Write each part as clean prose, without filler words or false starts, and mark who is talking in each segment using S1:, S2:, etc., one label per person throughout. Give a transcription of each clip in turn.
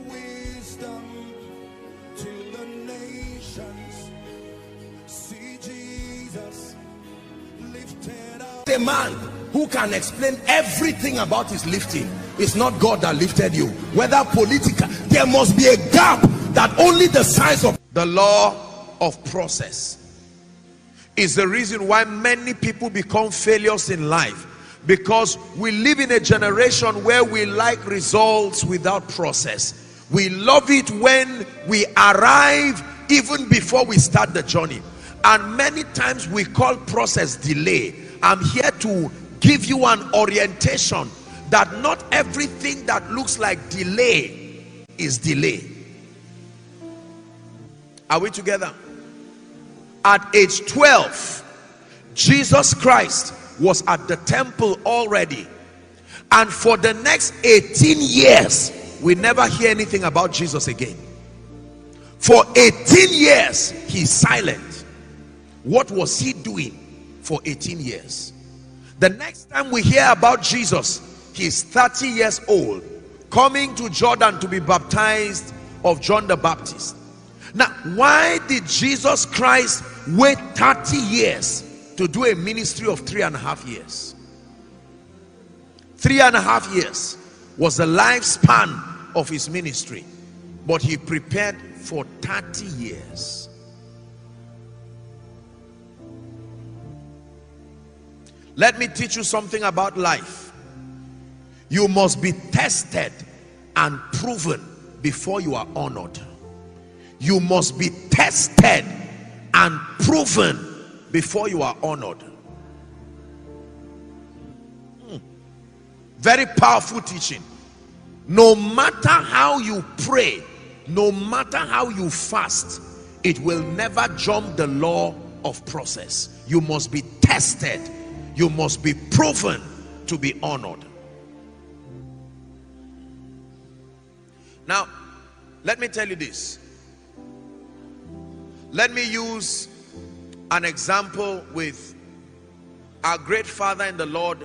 S1: wisdom till the nations see Jesus lifted up.
S2: A man who can explain everything about his lifting. It's not God that lifted you. Whether political, there must be a gap that only the size of the law of process is the reason why many people become failures in life. Because we live in a generation where we like results without process. We love it when we arrive even before we start the journey. And many times we call process delay. I'm here to give you an orientation that not everything that looks like delay is delay. Are we together? At age 12, Jesus Christ was at the temple already, and for the next 18 years we never hear anything about Jesus again. For 18 years he's silent. What was he doing for 18 years? The next time we hear about Jesus, he's 30 years old, coming to Jordan to be baptized of John the Baptist. Now, why did Jesus Christ wait 30 years to do a ministry of 3.5 years? 3.5 years was the lifespan of his ministry, but he prepared for 30 years. Let me teach you something about life. You must be tested and proven before you are honored. You must be tested and proven before you are honored. Very powerful teaching. No matter how you pray, no matter how you fast, it will never jump the law of process. You must be tested. You must be proven to be honored. Now, let me tell you this. Let me use an example with our great father in the Lord,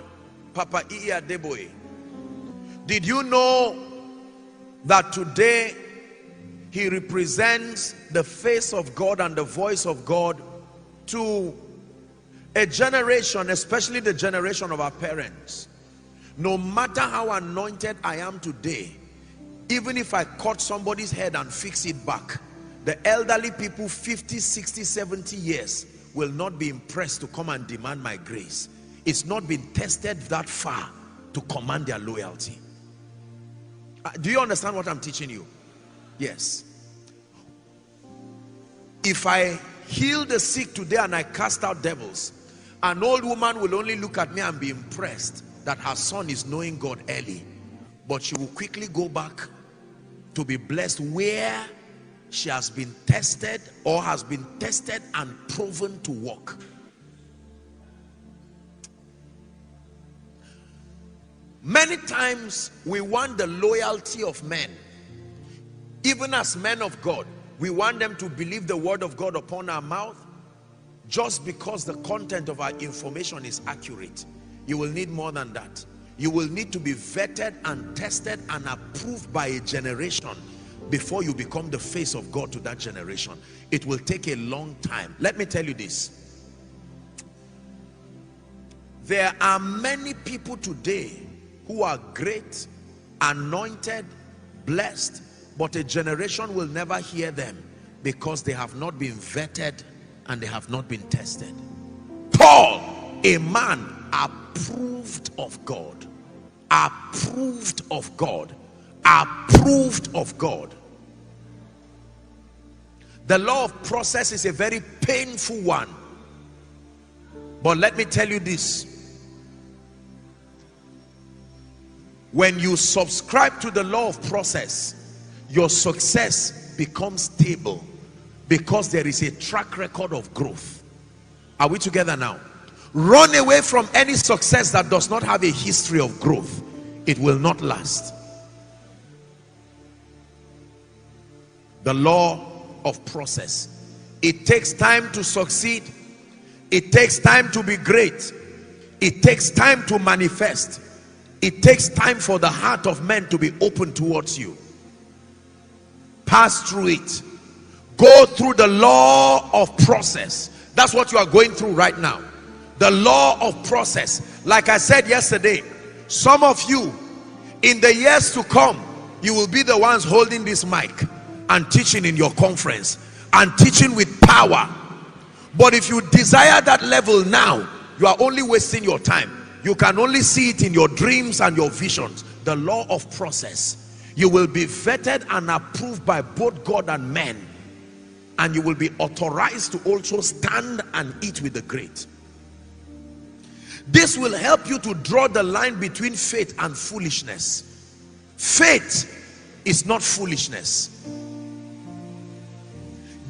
S2: Papa Iya Deboe. Did you know that today he represents the face of God and the voice of God to a generation, especially the generation of our parents? No matter how anointed I am today, even if I cut somebody's head and fix it back, the elderly people 50, 60, 70 years will not be impressed to come and demand my grace. It's not been tested that far to command their loyalty. Do you understand what I'm teaching you? Yes. If I heal the sick today and I cast out devils, an old woman will only look at me and be impressed that her son is knowing God early, but she will quickly go back to be blessed where she has been tested or has been tested and proven to work. Many times we want the loyalty of men. Even as men of God, we want them to believe the word of God upon our mouth just because the content of our information is accurate. You will need more than that. You will need to be vetted and tested and approved by a generation before you become the face of God to that generation. It will take a long time. Let me tell you this. There are many people today who are great, anointed, blessed, but a generation will never hear them because they have not been vetted and they have not been tested. Paul, a man approved of God, approved of God, approved of God. The law of process is a very painful one, but let me tell you this. When you subscribe to the law of process, your success becomes stable because there is a track record of growth. Are we together now? Run away from any success that does not have a history of growth. It will not last. The law of process. It takes time to succeed. It takes time to be great. It takes time to manifest. It takes time for the heart of men to be open towards you. Pass through it. Go through the law of process. That's what you are going through right now. The law of process. Like I said yesterday, some of you, in the years to come, you will be the ones holding this mic and teaching in your conference and teaching with power. But if you desire that level now, you are only wasting your time. You can only see it in your dreams and your visions. The law of process. You will be vetted and approved by both God and men, and you will be authorized to also stand and eat with the great. This will help you to draw the line between faith and foolishness. Faith is not foolishness.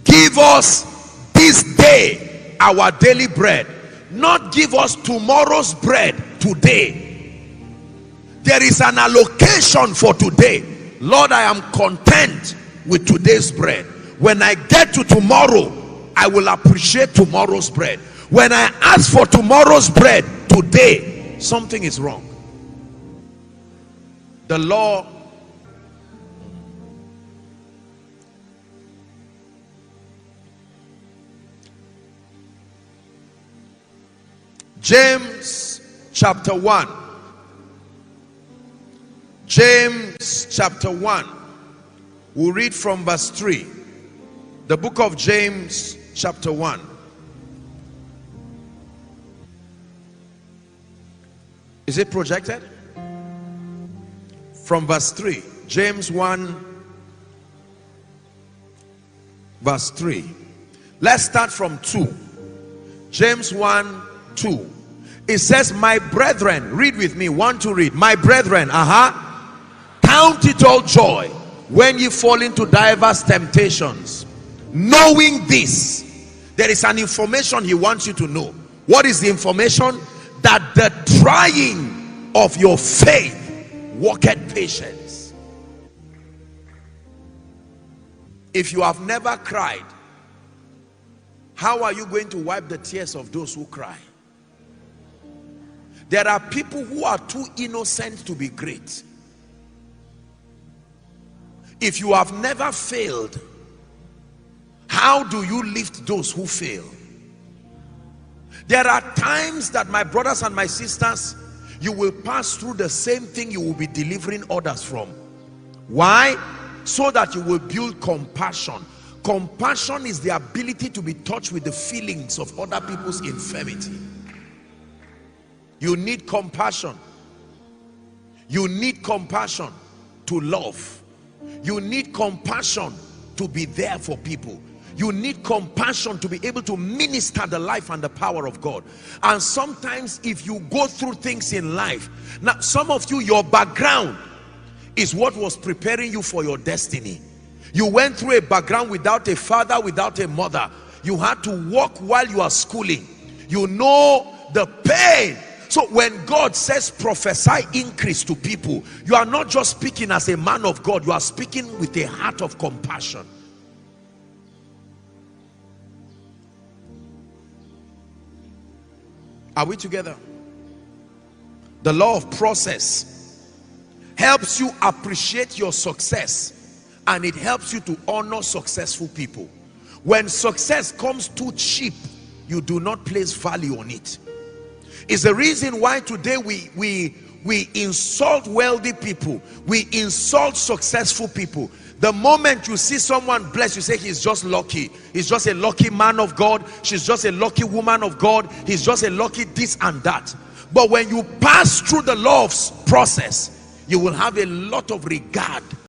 S2: Give us this day our daily bread. Not give us tomorrow's bread today. There is an allocation for today. Lord, I am content with today's bread. When I get to tomorrow, I will appreciate tomorrow's bread. When I ask for tomorrow's bread today, something is wrong. The law James chapter 1. James chapter 1. We'll read from verse 3. The book of James chapter 1. Is it projected? From verse 3. James 1 verse 3. Let's start from 2. James 1 2. It says, my brethren, read with me, 1 to read. My brethren, count it all joy when ye fall into diverse temptations, knowing this. There is an information he wants you to know. What is the information? That the trying of your faith worketh patience. If you have never cried, how are you going to wipe the tears of those who cry? There are people who are too innocent to be great. If you have never failed, how do you lift those who fail? There are times that, my brothers and my sisters, you will pass through the same thing you will be delivering others from. Why? So that you will build compassion. Compassion is the ability to be touched with the feelings of other people's infirmity. You need compassion. You need compassion to love. You need compassion to be there for people. You need compassion to be able to minister the life and the power of God. And sometimes if you go through things in life, now some of you, your background is what was preparing you for your destiny. You went through a background without a father, without a mother. You had to walk while you are schooling. You know the pain. So when God says prophesy increase to people, you are not just speaking as a man of God, you are speaking with a heart of compassion. Are we together? The law of process helps you appreciate your success, and it helps you to honor successful people. When success comes too cheap, you do not place value on it. It's the reason why today we insult wealthy people, we insult successful people. The moment you see someone blessed, you say he's just lucky, he's just a lucky man of God, she's just a lucky woman of God, he's just a lucky this and that. But when you pass through the law of process, you will have a lot of regard